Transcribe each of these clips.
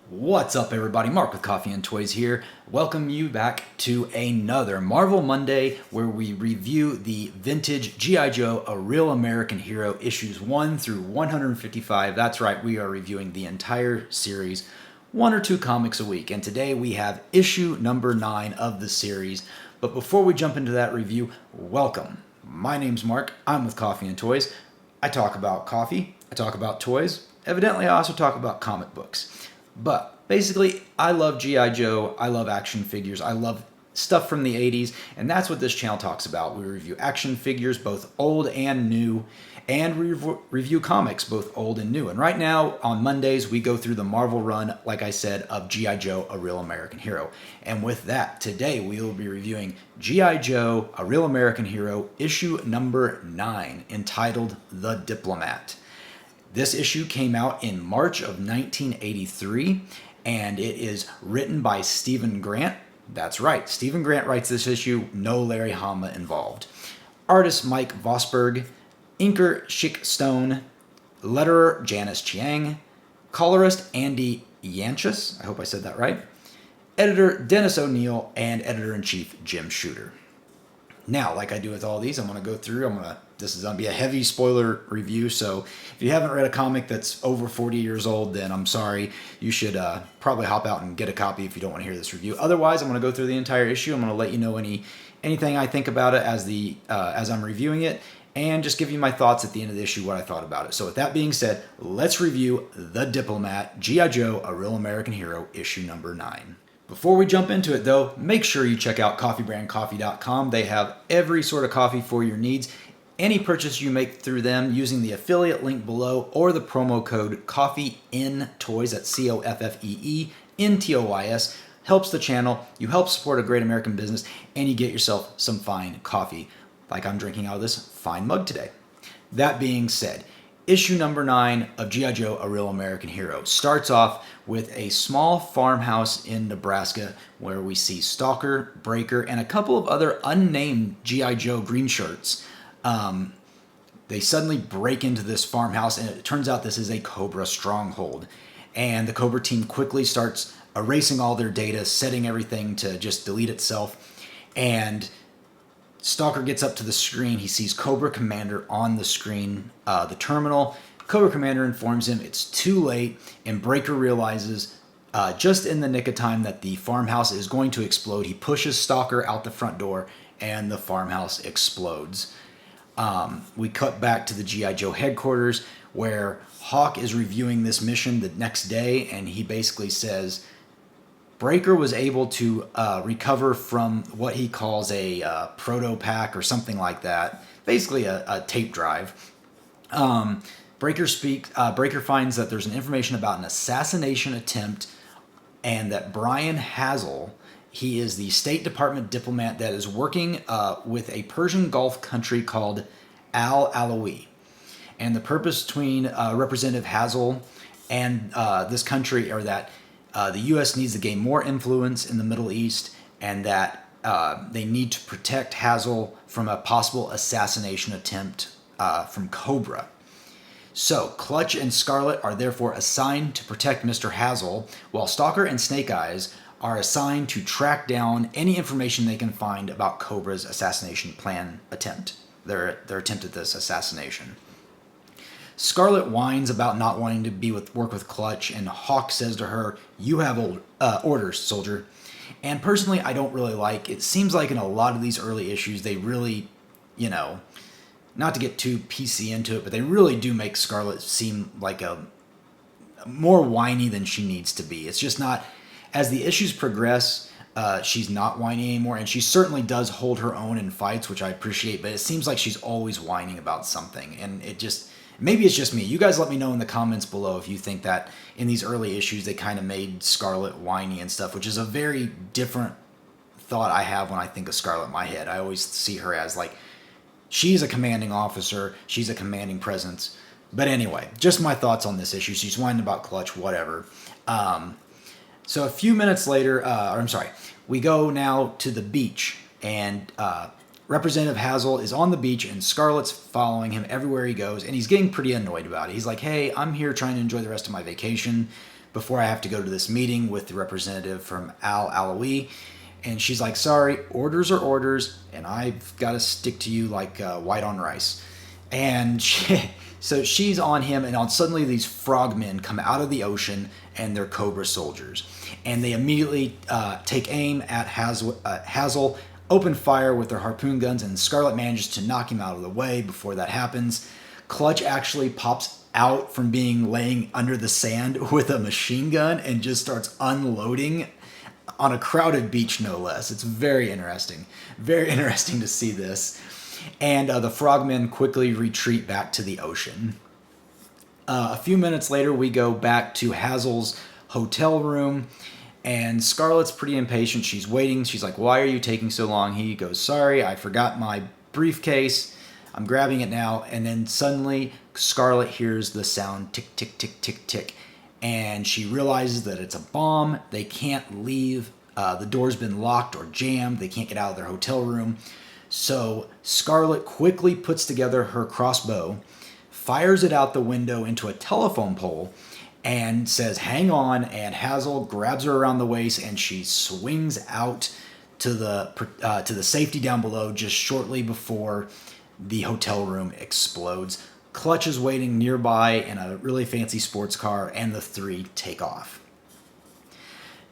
What's up, everybody? Mark with Coffee&Toys here. Welcome you back to another Marvel Monday where we review the vintage G.I. Joe, A Real American Hero, issues 1 through 155. That's right, we are reviewing the entire series, one or two comics a week. And today we have issue number 9 of the series. But before we jump into that review, welcome. My name's Mark. I'm with Coffee&Toys. I talk about coffee. I talk about toys. Evidently, I also talk about comic books. But basically, I love G.I. Joe, I love action figures, I love stuff from the 80s, and that's what this channel talks about. We review action figures, both old and new, and we review comics, both old and new. And right now, on Mondays, we go through the Marvel run, like I said, of G.I. Joe, A Real American Hero. And with that, today we will be reviewing G.I. Joe, A Real American Hero, issue number 9, entitled The Diplomat. This issue came out in March of 1983, and it is written by Stephen Grant. That's right, Stephen Grant writes this issue, no Larry Hama involved. Artist Mike Vosberg, inker Schick Stone, letterer Janice Chiang, colorist Andy Yanchus, I hope I said that right, editor Dennis O'Neil, and editor-in-chief Jim Shooter. Now, like I do with all these, I'm going to go through, this is going to be a heavy spoiler review, so if you haven't read a comic that's over 40 years old, then I'm sorry. You should probably hop out and get a copy if you don't want to hear this review. Otherwise, I'm going to go through the entire issue. I'm going to let you know anything I think about it as I'm reviewing it, and just give you my thoughts at the end of the issue, what I thought about it. So with that being said, let's review The Diplomat, G.I. Joe, A Real American Hero, issue number 9. Before we jump into it, though, make sure you check out coffeebrandcoffee.com. They have every sort of coffee for your needs. Any purchase you make through them using the affiliate link below or the promo code Coffee&Toys, that's COFFEENTOYS, helps the channel, you help support a great American business, and you get yourself some fine coffee, like I'm drinking out of this fine mug today. That being said, issue number 9 of G.I. Joe, A Real American Hero starts off with a small farmhouse in Nebraska where we see Stalker, Breaker, and a couple of other unnamed G.I. Joe green shirts. They suddenly break into this farmhouse, and it turns out this is a Cobra stronghold. And the Cobra team quickly starts erasing all their data, setting everything to just delete itself. And Stalker gets up to the screen. He sees Cobra Commander on the screen, the terminal. Cobra Commander informs him it's too late, and Breaker realizes just in the nick of time that the farmhouse is going to explode. He pushes Stalker out the front door, and the farmhouse explodes. We cut back to the G.I. Joe headquarters, where Hawk is reviewing this mission the next day, and he basically says Breaker was able to recover from what he calls a proto-pack or something like that, basically a tape drive. Breaker finds that there's an information about an assassination attempt, and that Brian Hazel, he is the State Department diplomat that is working with a Persian Gulf country called Al-Alawi. And the purpose between Representative Hazel and this country are that the U.S. needs to gain more influence in the Middle East, and that they need to protect Hazel from a possible assassination attempt from Cobra. So, Clutch and Scarlet are therefore assigned to protect Mr. Hazel, while Stalker and Snake Eyes are assigned to track down any information they can find about Cobra's assassination plan attempt, their attempt at this assassination. Scarlet whines about not wanting to work with Clutch, and Hawk says to her, "You have orders, soldier." And personally, I don't really like, it seems like in a lot of these early issues, they really, not to get too PC into it, but they really do make Scarlet seem like a more whiny than she needs to be. It's just not, as the issues progress, she's not whiny anymore, and she certainly does hold her own in fights, which I appreciate, but it seems like she's always whining about something, and it just, maybe it's just me. You guys let me know in the comments below if you think that in these early issues they kind of made Scarlet whiny and stuff, which is a very different thought I have when I think of Scarlet in my head. I always see her as like, she's a commanding officer, she's a commanding presence. But anyway, just my thoughts on this issue. She's whining about Clutch, whatever. So a few minutes later, we go now to the beach, and Representative Hazel is on the beach, and Scarlet's following him everywhere he goes, and he's getting pretty annoyed about it. He's like, "Hey, I'm here trying to enjoy the rest of my vacation, before I have to go to this meeting with the representative from Al-Alawi. And she's like, sorry, orders are orders, and I've got to stick to you like white on rice. And so she's on him, and suddenly these frogmen come out of the ocean, and they're Cobra soldiers. And they immediately take aim at Hazel, open fire with their harpoon guns, and Scarlet manages to knock him out of the way before that happens. Clutch actually pops out from being laying under the sand with a machine gun and just starts unloading on a crowded beach, no less. It's very interesting. Very interesting to see this. And the frogmen quickly retreat back to the ocean. A few minutes later, we go back to Hazel's hotel room, and Scarlett's pretty impatient. She's waiting. She's like, why are you taking so long? He goes, sorry, I forgot my briefcase. I'm grabbing it now. And then suddenly, Scarlet hears the sound tick, tick, tick, tick, tick. And she realizes that it's a bomb. They can't leave. The door's been locked or jammed. They can't get out of their hotel room. So Scarlet quickly puts together her crossbow, fires it out the window into a telephone pole, and says, hang on, and Hazel grabs her around the waist, and she swings out to the safety down below just shortly before the hotel room explodes. Clutch is waiting nearby in a really fancy sports car, and the three take off.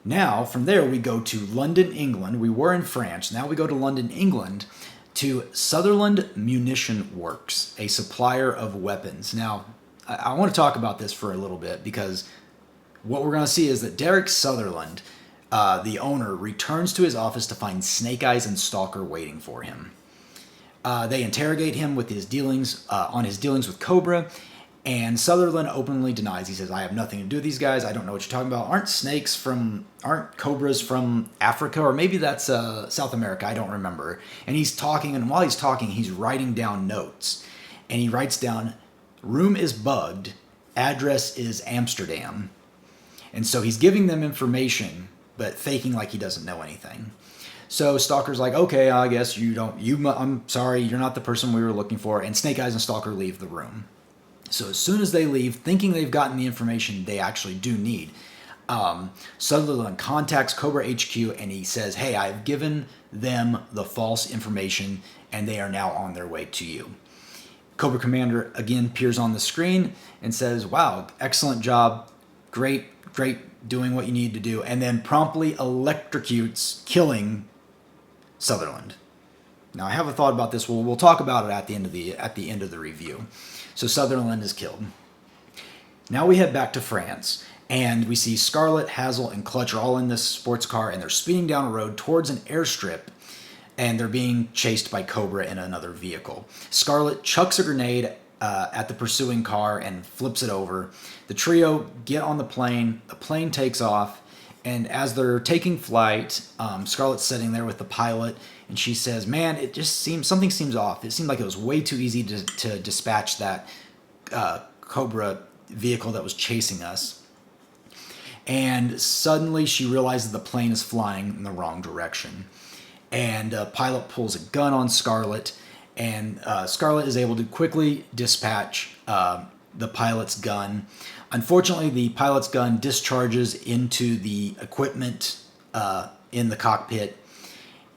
Now, from there, we go to London, England. We were in France. Now we go to London, England, to Sutherland Munition Works, a supplier of weapons. Now, I want to talk about this for a little bit, because what we're going to see is that Derek Sutherland, the owner, returns to his office to find Snake Eyes and Stalker waiting for him. They interrogate him with his dealings on his dealings with Cobra, and Sutherland openly denies. He says, I have nothing to do with these guys. I don't know what you're talking about. Aren't cobras from Africa? Or maybe that's South America. I don't remember. And he's talking, and while he's talking, he's writing down notes. And he writes down, room is bugged, address is Amsterdam. And so he's giving them information, but faking like he doesn't know anything. So Stalker's like, okay, I guess I'm sorry, you're not the person we were looking for. And Snake Eyes and Stalker leave the room. So as soon as they leave, thinking they've gotten the information they actually do need, Sutherland contacts Cobra HQ, and he says, hey, I've given them the false information, and they are now on their way to you. Cobra Commander again appears on the screen and says, wow, excellent job, great doing what you need to do, and then promptly electrocutes, killing Sutherland. Now, I have a thought about this. We'll talk about it at the end of the review. So Sutherland is killed. Now we head back to France, and we see Scarlet, Hazel, and Clutch are all in this sports car, and they're speeding down a road towards an airstrip, and they're being chased by Cobra in another vehicle. Scarlet chucks a grenade at the pursuing car and flips it over. The trio get on the plane. The plane takes off, and as they're taking flight, Scarlet's sitting there with the pilot, and she says, man, something seems off. It seemed like it was way too easy to dispatch that Cobra vehicle that was chasing us. And suddenly she realizes the plane is flying in the wrong direction. And pilot pulls a gun on Scarlet, and Scarlet is able to quickly dispatch the pilot's gun. Unfortunately, the pilot's gun discharges into the equipment in the cockpit,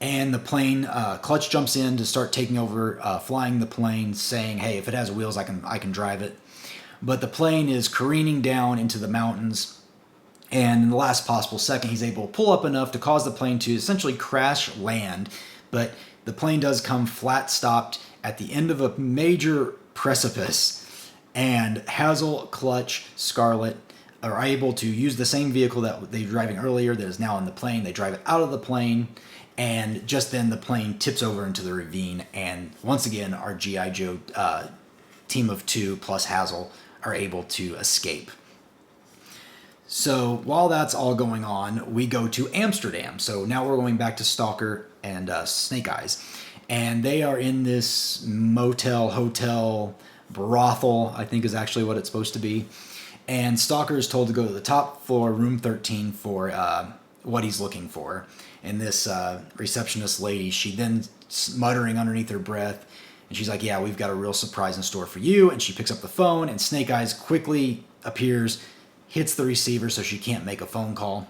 and the plane, Clutch jumps in to start taking over, flying the plane, saying, hey, if it has wheels, I can drive it. But the plane is careening down into the mountains, and in the last possible second, he's able to pull up enough to cause the plane to essentially crash land, but the plane does come flat stopped at the end of a major precipice, and Hazel, Clutch, Scarlet are able to use the same vehicle that they were driving earlier that is now in the plane. They drive it out of the plane, and just then the plane tips over into the ravine, and once again our G.I. Joe team of two plus Hazel are able to escape. So while that's all going on, we go to Amsterdam. So now we're going back to Stalker and Snake Eyes, and they are in this motel, hotel, brothel, I think is actually what it's supposed to be. And Stalker is told to go to the top floor, room 13, for what he's looking for. And this receptionist lady, she then muttering underneath her breath, and she's like, yeah, we've got a real surprise in store for you. And she picks up the phone, and Snake Eyes quickly appears, hits the receiver so she can't make a phone call.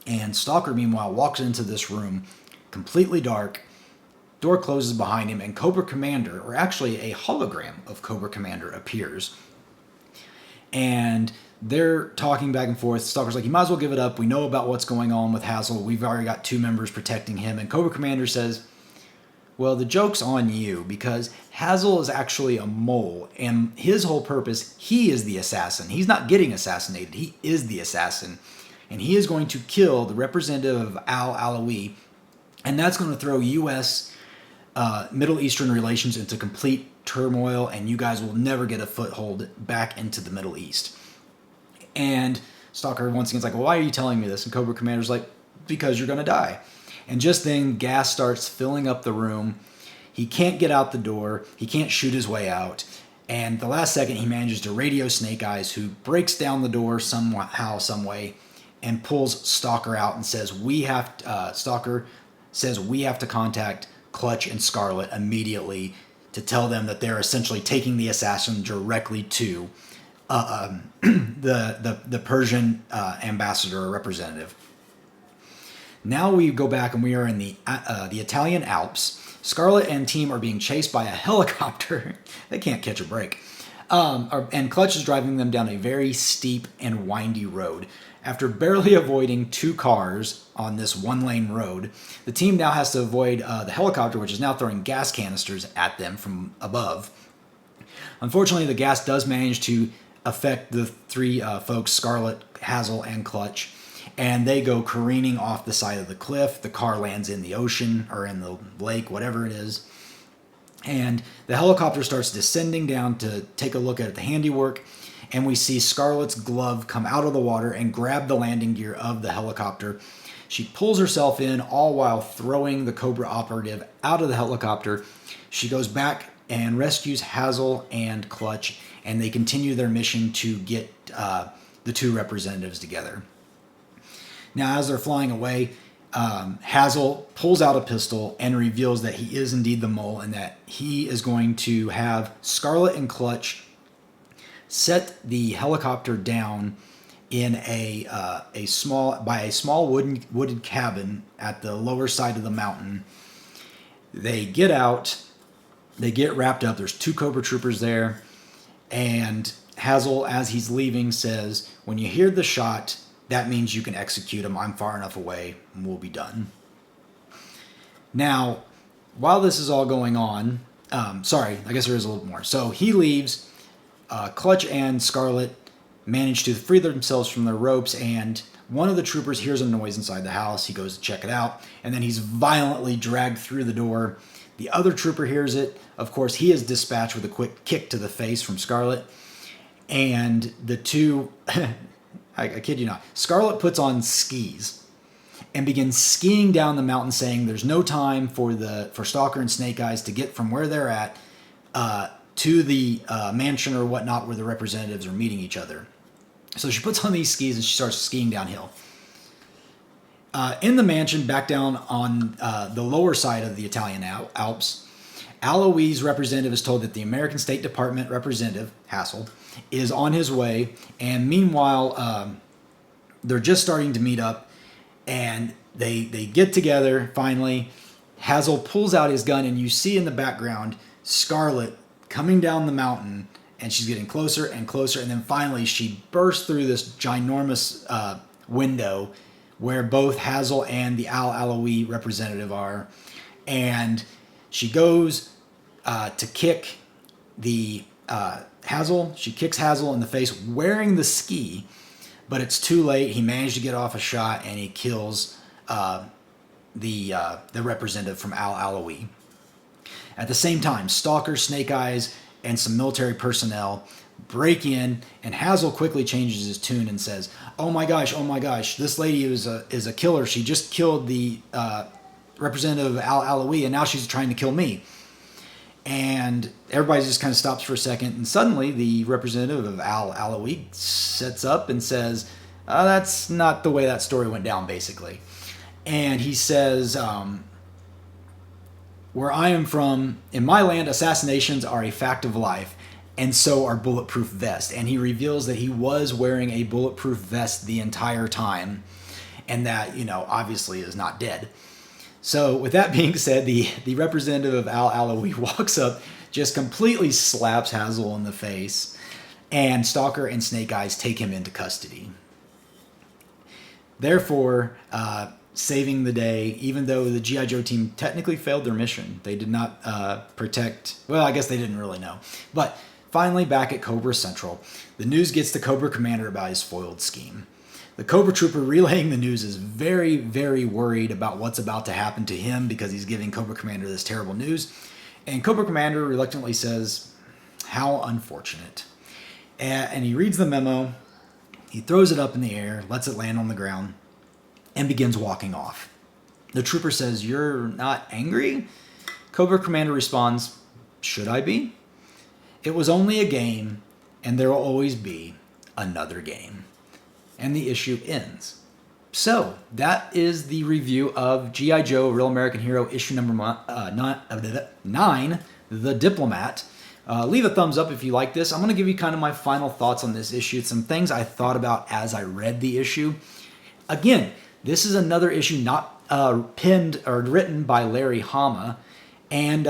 And Stalker, meanwhile, walks into this room, completely dark. Door closes behind him, and Cobra Commander, or actually a hologram of Cobra Commander, appears. And they're talking back and forth. Stalker's like, you might as well give it up. We know about what's going on with Hazel. We've already got 2 members protecting him. And Cobra Commander says, well, the joke's on you, because Hazel is actually a mole, and his whole purpose, he is the assassin. He's not getting assassinated. He is the assassin. And he is going to kill the representative of Al-Alawi, and that's going to throw U.S. Middle Eastern relations into complete turmoil, and you guys will never get a foothold back into the Middle East. And Stalker once again is like, well, why are you telling me this? And Cobra Commander's like, because you're going to die. And just then, gas starts filling up the room. He can't get out the door. He can't shoot his way out. And the last second, he manages to radio Snake Eyes, who breaks down the door somehow, some way, and pulls Stalker out and says, Stalker says we have to contact Clutch and Scarlet immediately to tell them that they're essentially taking the assassin directly to the Persian ambassador or representative. Now we go back and we are in the Italian Alps. Scarlet and team are being chased by a helicopter. They can't catch a break. And Clutch is driving them down a very steep and windy road. After barely avoiding 2 cars on this 1-lane road, the team now has to avoid the helicopter, which is now throwing gas canisters at them from above. Unfortunately, the gas does manage to affect the 3 folks, Scarlet, Hazel, and Clutch, and they go careening off the side of the cliff. The car lands in the ocean or in the lake, whatever it is. And the helicopter starts descending down to take a look at the handiwork, and we see Scarlet's glove come out of the water and grab the landing gear of the helicopter. She pulls herself in, all while throwing the Cobra operative out of the helicopter. She goes back and rescues Hazel and Clutch, and they continue their mission to get the 2 representatives together. Now, as they're flying away, Hazel pulls out a pistol and reveals that he is indeed the mole, and that he is going to have Scarlet and Clutch set the helicopter down in a small wooded cabin at the lower side of the mountain. They get out, they get wrapped up. There's 2 Cobra troopers there, and Hazel, as he's leaving, says, when you hear the shot, that means you can execute him. I'm far enough away, and we'll be done. Now, while this is all going on, I guess there is a little more. So he leaves. Clutch and Scarlet manage to free themselves from their ropes, and one of the troopers hears a noise inside the house. He goes to check it out, and then he's violently dragged through the door. The other trooper hears it. Of course, he is dispatched with a quick kick to the face from Scarlet. And the 2... I kid you not. Scarlet puts on skis and begins skiing down the mountain, saying there's no time for Stalker and Snake Eyes to get from where they're at to the mansion or whatnot where the representatives are meeting each other. So she puts on these skis and she starts skiing downhill. In the mansion, back down on the lower side of the Italian Alps, Alawi's representative is told that the American State Department representative, Hazel, is on his way, and meanwhile, they're just starting to meet up, and they get together finally. Hazel pulls out his gun, and you see in the background Scarlet coming down the mountain, and she's getting closer and closer, and then finally she bursts through this ginormous window where both Hazel and the Al-Alawi representative are, and she goes to kick the Hazel. She kicks Hazel in the face wearing the ski, but it's too late. He managed to get off a shot, and he kills the representative from Al-Alawi. At the same time, Stalker, Snake Eyes, and some military personnel break in, and Hazel quickly changes his tune and says, oh my gosh, this lady is a killer. She just killed the representative of Al-Alawi, and now she's trying to kill me. And everybody just kind of stops for a second, and suddenly the representative of Al-Alawi sets up and says, that's not the way that story went down, basically. And he says, where I am from, in my land, assassinations are a fact of life. and so are bulletproof vests. And he reveals that he was wearing a bulletproof vest the entire time, and that, obviously is not dead. So with that being said, the representative of Al Alawi walks up, just completely slaps Hazel in the face, and Stalker and Snake Eyes take him into custody. Therefore, saving the day, even though the G.I. Joe team technically failed their mission. They did not protect, well, I guess they didn't really know. But finally, back at Cobra Central, the news gets to Cobra Commander about his foiled scheme. The Cobra Trooper relaying the news is very, very worried about what's about to happen to him because he's giving Cobra Commander this terrible news. And Cobra Commander reluctantly says, "How unfortunate." And he reads the memo, he throws it up in the air, lets it land on the ground, and begins walking off. The trooper says, "You're not angry?" Cobra Commander responds, "Should I be? It was only a game, and there will always be another game." And the issue ends. So, that is the review of G.I. Joe, Real American Hero, issue number 9, The Diplomat. Leave a thumbs up if you like this. I'm going to give you kind of my final thoughts on this issue, some things I thought about as I read the issue. Again, this is another issue not penned or written by Larry Hama, and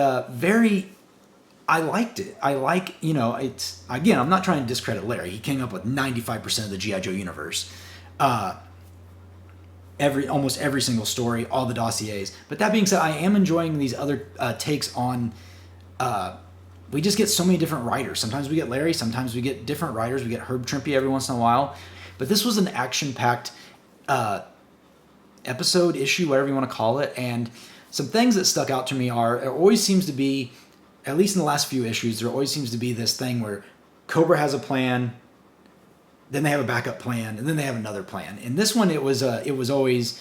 I liked it. It's, again, I'm not trying to discredit Larry. He came up with 95% of the G.I. Joe universe. Almost every single story, all the dossiers. But that being said, I am enjoying these other takes on, we just get so many different writers. Sometimes we get Larry, sometimes we get different writers. We get Herb Trimpe every once in a while. But this was an action-packed episode, issue, whatever you want to call it. And some things that stuck out to me are, it always seems to be, at least in the last few issues, there always seems to be this thing where Cobra has a plan, then they have a backup plan, and then they have another plan. In this one, it was always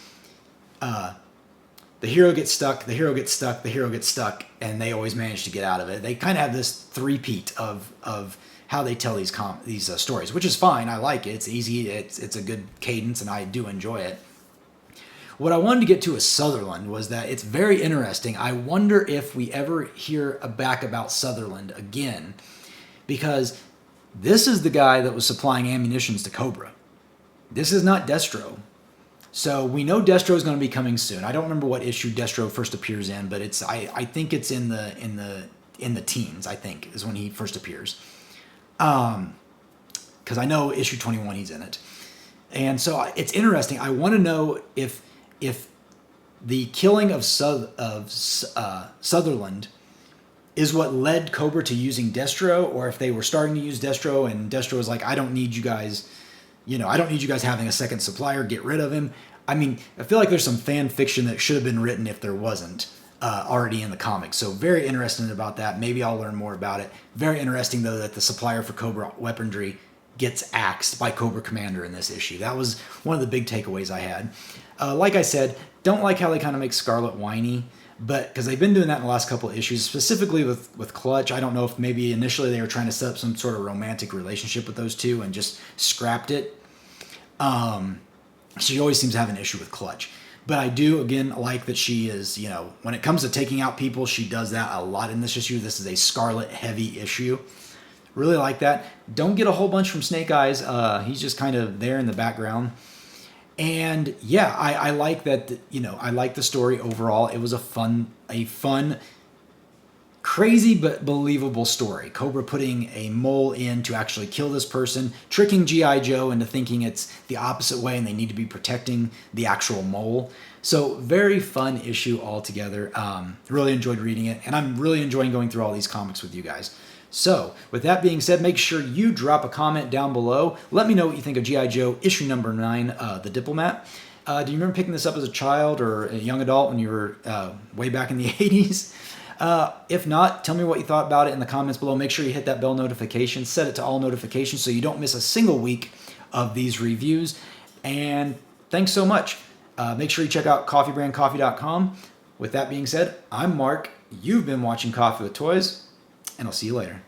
the hero gets stuck, the hero gets stuck, the hero gets stuck, and they always manage to get out of it. They kind of have this three-peat of how they tell these stories, which is fine. I like it. It's easy. It's a good cadence, and I do enjoy it. What I wanted to get to with Sutherland was that it's very interesting. I wonder if we ever hear back about Sutherland again, because this is the guy that was supplying ammunitions to Cobra. This is not Destro. So we know Destro is going to be coming soon. I don't remember what issue Destro first appears in, but I think it's in the teens. I think is when he first appears. Because I know issue 21 he's in it, and so it's interesting. I want to know if the killing of Sutherland is what led Cobra to using Destro, or if they were starting to use Destro and Destro was like, "I don't need you guys, I don't need you guys having a second supplier, get rid of him." I mean, I feel like there's some fan fiction that should have been written if there wasn't already in the comics. So very interested about that. Maybe I'll learn more about it. Very interesting, though, that the supplier for Cobra weaponry gets axed by Cobra Commander in this issue. That was one of the big takeaways I had. Like I said, don't like how they kind of make Scarlet whiny, but because they've been doing that in the last couple of issues, specifically with Clutch. I don't know if maybe initially they were trying to set up some sort of romantic relationship with those two and just scrapped it. She always seems to have an issue with Clutch. But I do, again, like that she is, when it comes to taking out people, she does that a lot in this issue. This is a Scarlet-heavy issue. Really like that. Don't get a whole bunch from Snake Eyes. He's just kind of there in the background. And yeah, I like that, I like the story overall. It was a fun, crazy but believable story. Cobra putting a mole in to actually kill this person, tricking G.I. Joe into thinking it's the opposite way and they need to be protecting the actual mole. So very fun issue altogether. Really enjoyed reading it, and I'm really enjoying going through all these comics with you guys. So, with that being said, make sure you drop a comment down below. Let me know what you think of G.I. Joe issue number 9, The Diplomat. Do you remember picking this up as a child or a young adult when you were way back in the 80s? If not, tell me what you thought about it in the comments below. Make sure you hit that bell notification. Set it to all notifications so you don't miss a single week of these reviews. And thanks so much. Make sure you check out coffeebrandcoffee.com. With that being said, I'm Mark. You've been watching Coffee with Toys, and I'll see you later.